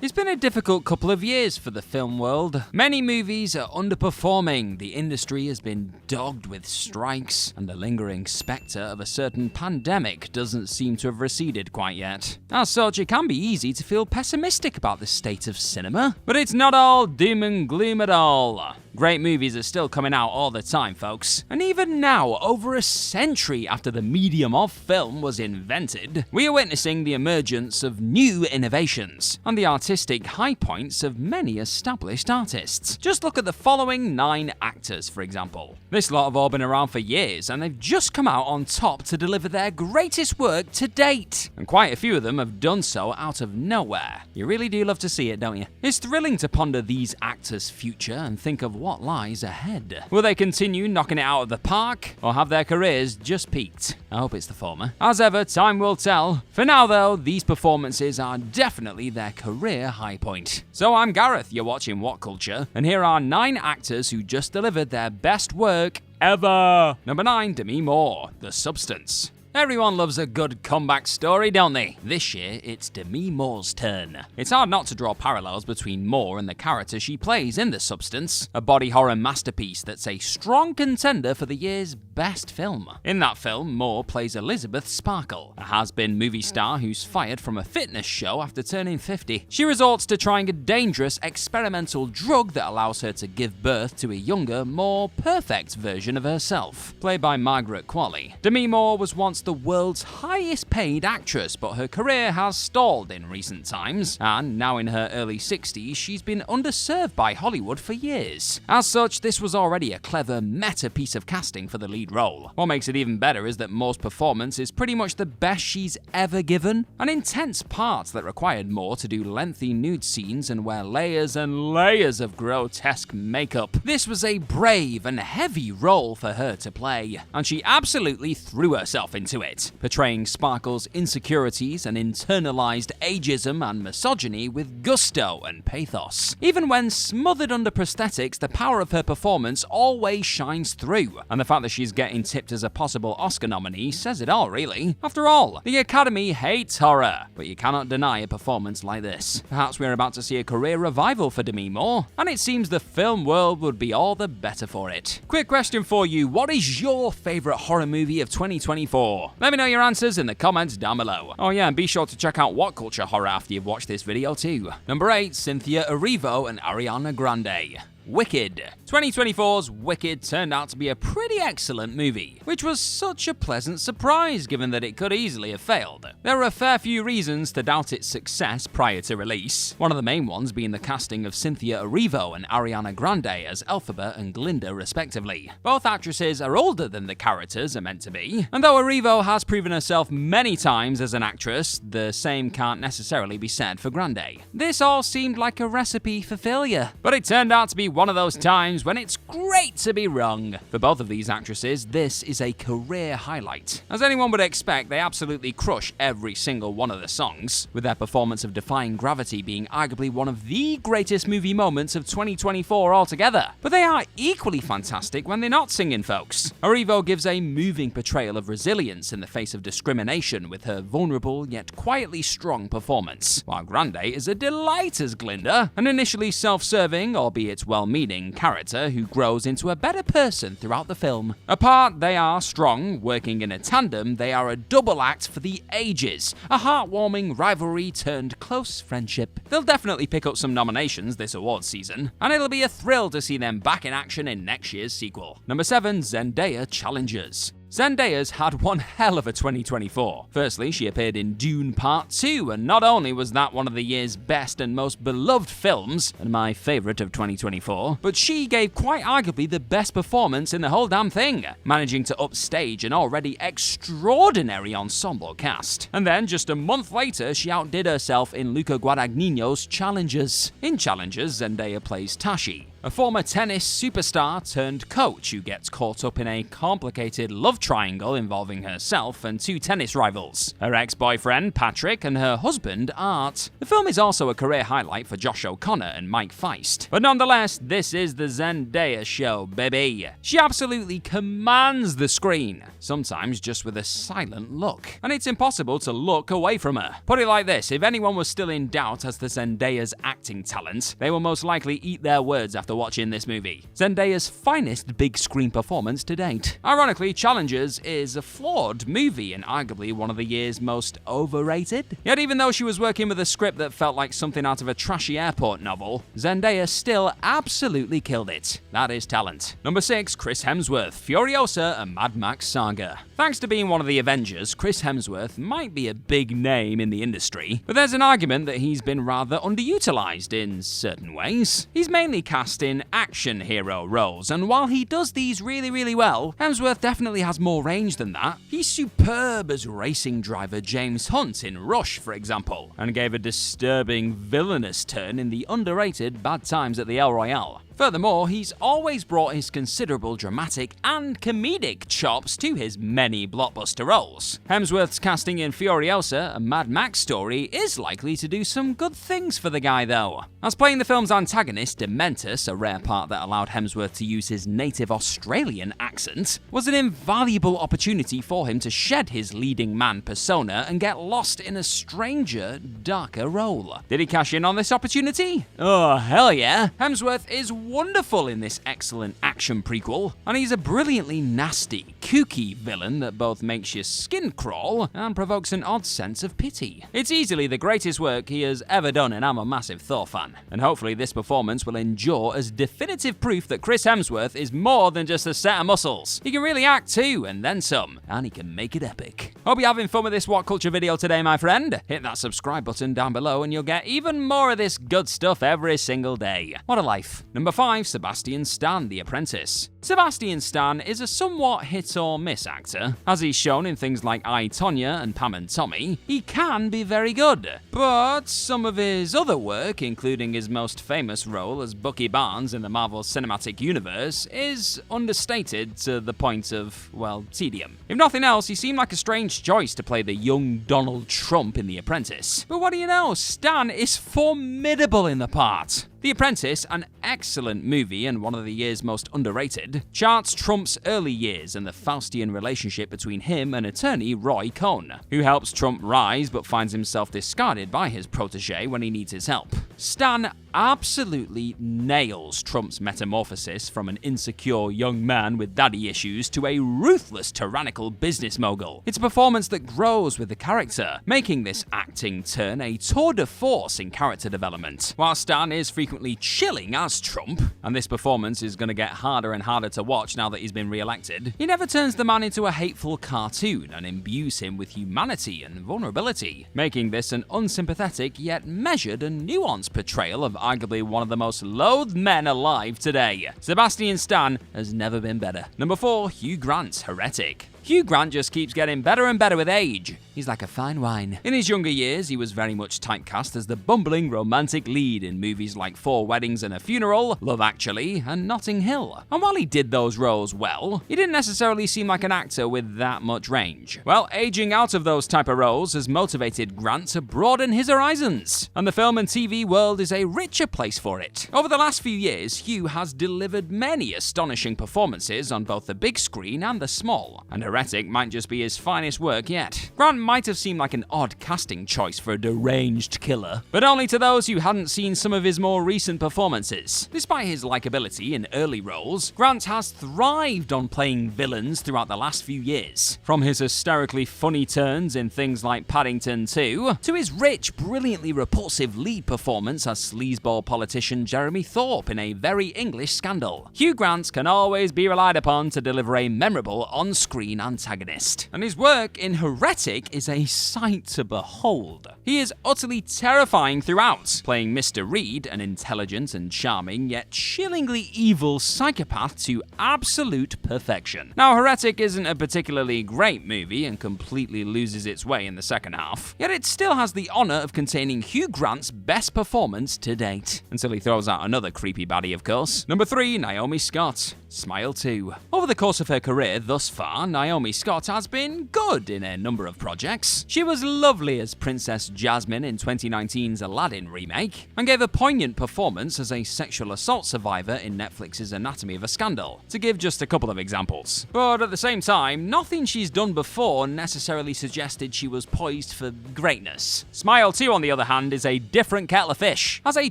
It's been a difficult couple of years for the film world. Many movies are underperforming, the industry has been dogged with strikes, and the lingering spectre of a certain pandemic doesn't seem to have receded quite yet. As such, it can be easy to feel pessimistic about the state of cinema, but it's not all doom and gloom at all. Great movies are still coming out all the time, folks. And even now, over a century after the medium of film was invented, we are witnessing the emergence of new innovations and the artistic high points of many established artists. Just look at the following 9 actors, for example. This lot have all been around for years, and they've just come out on top to deliver their greatest work to date. And quite a few of them have done so out of nowhere. You really do love to see it, don't you? It's thrilling to ponder these actors' future and think of what lies ahead. Will they continue knocking it out of the park, or have their careers just peaked? I hope it's the former. As ever, time will tell. For now though, these performances are definitely their career high point. So I'm Gareth, you're watching What Culture, and here are 9 actors who just delivered their best work ever. Number 9, Demi Moore, The Substance. Everyone loves a good comeback story, don't they? This year, it's Demi Moore's turn. It's hard not to draw parallels between Moore and the character she plays in The Substance, a body horror masterpiece that's a strong contender for the year's best film. In that film, Moore plays Elizabeth Sparkle, a has-been movie star who's fired from a fitness show after turning 50. She resorts to trying a dangerous experimental drug that allows her to give birth to a younger, more perfect version of herself, played by Margaret Qualley. Demi Moore was once the world's highest paid actress, but her career has stalled in recent times, and now in her early 60s, she's been underserved by Hollywood for years. As such, this was already a clever meta piece of casting for the lead role. What makes it even better is that Moore's performance is pretty much the best she's ever given. An intense part that required Moore to do lengthy nude scenes and wear layers and layers of grotesque makeup. This was a brave and heavy role for her to play, and she absolutely threw herself into it, portraying Sparkle's insecurities and internalized ageism and misogyny with gusto and pathos. Even when smothered under prosthetics, the power of her performance always shines through, and the fact that she's getting tipped as a possible Oscar nominee says it all, really. After all, the Academy hates horror, but you cannot deny a performance like this. Perhaps we're about to see a career revival for Demi Moore, and it seems the film world would be all the better for it. Quick question for you, what is your favourite horror movie of 2024? Let me know your answers in the comments down below. Oh yeah, and be sure to check out What Culture Horror after you've watched this video too. Number 8, Cynthia Erivo and Ariana Grande. Wicked. 2024's Wicked turned out to be a pretty excellent movie, which was such a pleasant surprise given that it could easily have failed. There are a fair few reasons to doubt its success prior to release, one of the main ones being the casting of Cynthia Erivo and Ariana Grande as Elphaba and Glinda respectively. Both actresses are older than the characters are meant to be, and though Erivo has proven herself many times as an actress, the same can't necessarily be said for Grande. This all seemed like a recipe for failure, but it turned out to be one of those times when it's great to be wrong. For both of these actresses, this is a career highlight. As anyone would expect, they absolutely crush every single one of the songs, with their performance of Defying Gravity being arguably one of the greatest movie moments of 2024 altogether. But they are equally fantastic when they're not singing, folks. Erivo gives a moving portrayal of resilience in the face of discrimination with her vulnerable yet quietly strong performance, while Grande is a delight as Glinda, an initially self-serving, albeit well-meaning character who grows into a better person throughout the film. Apart, they are strong, working in a tandem, they are a double act for the ages, a heartwarming rivalry turned close friendship. They'll definitely pick up some nominations this awards season, and it'll be a thrill to see them back in action in next year's sequel. Number 7, Zendaya Challengers. Zendaya's had one hell of a 2024. Firstly, she appeared in Dune Part 2, and not only was that one of the year's best and most beloved films, and my favourite of 2024, but she gave quite arguably the best performance in the whole damn thing, managing to upstage an already extraordinary ensemble cast. And then, just a month later, she outdid herself in Luca Guadagnino's Challengers. In Challengers, Zendaya plays Tashi, a former tennis superstar turned coach who gets caught up in a complicated love triangle involving herself and two tennis rivals, her ex-boyfriend Patrick and her husband Art. The film is also a career highlight for Josh O'Connor and Mike Feist. But nonetheless, this is the Zendaya show, baby. She absolutely commands the screen, sometimes just with a silent look. And it's impossible to look away from her. Put it like this, if anyone was still in doubt as to Zendaya's acting talent, they will most likely eat their words after watching this movie. Zendaya's finest big screen performance to date. Ironically, Challengers is a flawed movie and arguably one of the year's most overrated. Yet even though she was working with a script that felt like something out of a trashy airport novel, Zendaya still absolutely killed it. That is talent. Number 6, Chris Hemsworth, Furiosa, a Mad Max saga. Thanks to being one of the Avengers, Chris Hemsworth might be a big name in the industry, but there's an argument that he's been rather underutilized in certain ways. He's mainly cast in action hero roles, and while he does these really well, Hemsworth definitely has more range than that. He's superb as racing driver James Hunt in Rush, for example, and gave a disturbing villainous turn in the underrated Bad Times at the El Royale. Furthermore, he's always brought his considerable dramatic and comedic chops to his many blockbuster roles. Hemsworth's casting in Furiosa, a Mad Max story, is likely to do some good things for the guy though. As playing the film's antagonist, Deminaisance, a rare part that allowed Hemsworth to use his native Australian accent, was an invaluable opportunity for him to shed his leading man persona and get lost in a stranger, darker role. Did he cash in on this opportunity? Oh, hell yeah! Hemsworth is wonderful in this excellent action prequel, and he's a brilliantly nasty, kooky villain that both makes your skin crawl and provokes an odd sense of pity. It's easily the greatest work he has ever done, and I'm a massive Thor fan. And hopefully this performance will endure as definitive proof that Chris Hemsworth is more than just a set of muscles. He can really act too, and then some, and he can make it epic. Hope you're having fun with this What Culture video today, my friend. Hit that subscribe button down below and you'll get even more of this good stuff every single day. What a life. Number 5, Sebastian Stan, The Apprentice. Sebastian Stan is a somewhat hit-or-miss actor. As he's shown in things like I, Tonya and Pam and Tommy, he can be very good. But some of his other work, including his most famous role as Bucky Barnes in the Marvel Cinematic Universe, is understated to the point of, well, tedium. If nothing else, he seemed like a strange choice to play the young Donald Trump in The Apprentice. But what do you know, Stan is formidable in the part. The Apprentice, an excellent movie and one of the year's most underrated, charts Trump's early years and the Faustian relationship between him and attorney Roy Cohn, who helps Trump rise but finds himself discarded by his protege when he needs his help. Stan absolutely nails Trump's metamorphosis from an insecure young man with daddy issues to a ruthless, tyrannical business mogul. It's a performance that grows with the character, making this acting turn a tour de force in character development. While Stan is frequently chilling as Trump, and this performance is going to get harder and harder to watch now that he's been re-elected, he never turns the man into a hateful cartoon and imbues him with humanity and vulnerability, making this an unsympathetic yet measured and nuanced portrayal of arguably one of the most loathed men alive today. Sebastian Stan has never been better. Number 4, Hugh Grant, Heretic. Hugh Grant just keeps getting better and better with age. He's like a fine wine. In his younger years, he was very much typecast as the bumbling romantic lead in movies like 4 Weddings and a Funeral, Love Actually, and Notting Hill. And while he did those roles well, he didn't necessarily seem like an actor with that much range. Well, aging out of those type of roles has motivated Grant to broaden his horizons, and the film and TV world is a richer place for it. Over the last few years, Hugh has delivered many astonishing performances on both the big screen and the small, and Heretic might just be his finest work yet. Grant might have seemed like an odd casting choice for a deranged killer, but only to those who hadn't seen some of his more recent performances. Despite his likability in early roles, Grant has thrived on playing villains throughout the last few years. From his hysterically funny turns in things like Paddington 2, to his rich, brilliantly repulsive lead performance as sleazeball politician Jeremy Thorpe in A Very English Scandal. Hugh Grant can always be relied upon to deliver a memorable on-screen antagonist, and his work in Heretic is a sight to behold. He is utterly terrifying throughout, playing Mr. Reed, an intelligent and charming yet chillingly evil psychopath to absolute perfection. Now, Heretic isn't a particularly great movie and completely loses its way in the second half, yet it still has the honor of containing Hugh Grant's best performance to date. Until he throws out another creepy baddie, of course. Number 3, Naomi Scott. Smile 2. Over the course of her career thus far, Naomi Scott has been good in a number of projects. She was lovely as Princess Jasmine in 2019's Aladdin remake, and gave a poignant performance as a sexual assault survivor in Netflix's Anatomy of a Scandal, to give just a couple of examples. But at the same time, nothing she's done before necessarily suggested she was poised for greatness. Smile 2, on the other hand, is a different kettle of fish. As a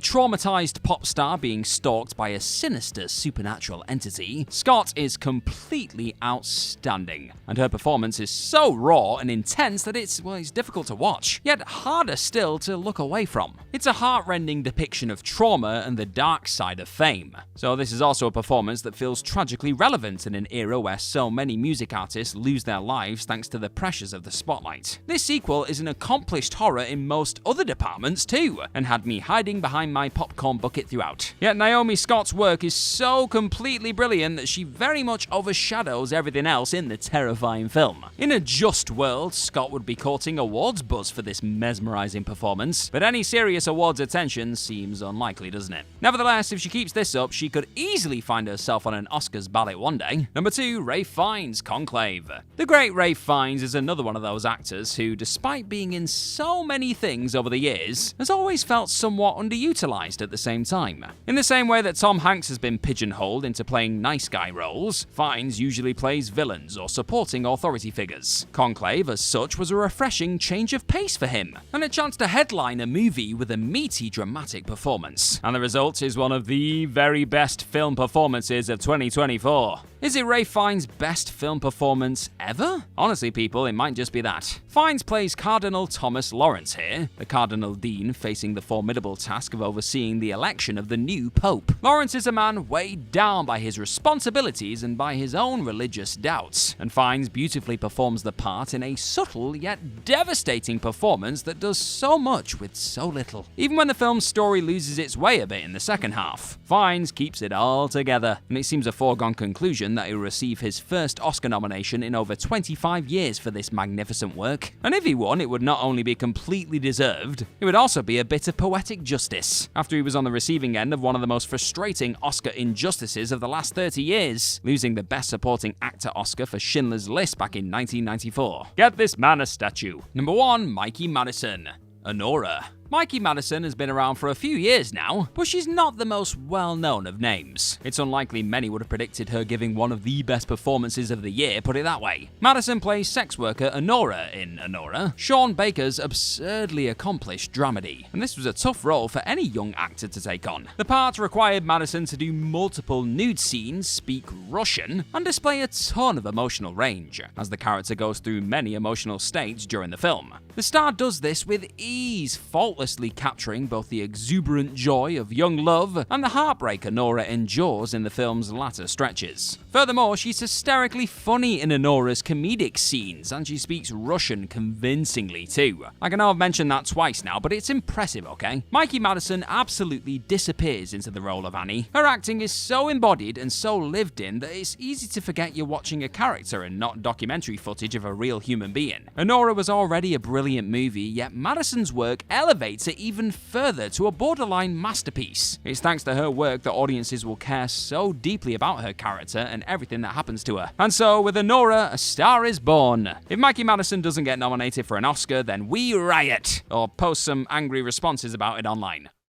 traumatized pop star being stalked by a sinister supernatural entity, Scott is completely outstanding, and her performance is so raw and intense that it's difficult to watch, yet harder still to look away from. It's a heartrending depiction of trauma and the dark side of fame. So this is also a performance that feels tragically relevant in an era where so many music artists lose their lives thanks to the pressures of the spotlight. This sequel is an accomplished horror in most other departments too, and had me hiding behind my popcorn bucket throughout. Yet Naomi Scott's work is so completely brilliant that she very much overshadows everything else in the terrifying film. In a just world, Scott would be courting awards buzz for this mesmerizing performance, but any serious awards attention seems unlikely, doesn't it? Nevertheless, if she keeps this up, she could easily find herself on an Oscars ballot one day. Number 2, Ralph Fiennes, Conclave. The great Ralph Fiennes is another one of those actors who, despite being in so many things over the years, has always felt somewhat underutilized at the same time. In the same way that Tom Hanks has been pigeonholed into playing nice guy roles, Fiennes usually plays villains or supporting authority figures. Conclave, as such, was a refreshing change of pace for him, and a chance to headline a movie with a meaty, dramatic performance. And the result is one of the very best film performances of 2024. Is it Ralph Fiennes' best film performance ever? Honestly, people, it might just be that. Fiennes plays Cardinal Thomas Lawrence here, the Cardinal Dean facing the formidable task of overseeing the election of the new Pope. Lawrence is a man weighed down by his responsibilities and by his own religious doubts, and Fiennes beautifully performs the part in a subtle yet devastating performance that does so much with so little. Even when the film's story loses its way a bit in the second half, Fiennes keeps it all together, and it seems a foregone conclusion that he'll receive his first Oscar nomination in over 25 years for this magnificent work. And if he won, it would not only be completely deserved, it would also be a bit of poetic justice, after he was on the receiving end of one of the most frustrating Oscar injustices of the last 30 years, losing the Best Supporting Actor Oscar for Schindler's List back in 1994. Get this man a statue. Number 1, Mikey Madison, Honora. Mikey Madison has been around for a few years now, but she's not the most well-known of names. It's unlikely many would have predicted her giving one of the best performances of the year, put it that way. Madison plays sex worker Honora in Honora, Sean Baker's absurdly accomplished dramedy, and this was a tough role for any young actor to take on. The part required Madison to do multiple nude scenes, speak Russian, and display a ton of emotional range, as the character goes through many emotional states during the film. The star does this with ease, faultlessly capturing both the exuberant joy of young love and the heartbreak Honora endures in the film's latter stretches. Furthermore, she's hysterically funny in Honora's comedic scenes, and she speaks Russian convincingly too. I know I've mentioned that twice now, but it's impressive, okay? Mikey Madison absolutely disappears into the role of Annie. Her acting is so embodied and so lived in that it's easy to forget you're watching a character and not documentary footage of a real human being. Honora was already a brilliant movie, yet Madison's work elevates it even further to a borderline masterpiece. It's thanks to her work that audiences will care so deeply about her character and everything that happens to her. And so, with Honora, a star is born. If Mikey Madison doesn't get nominated for an Oscar, then we riot, or post some angry responses about it online.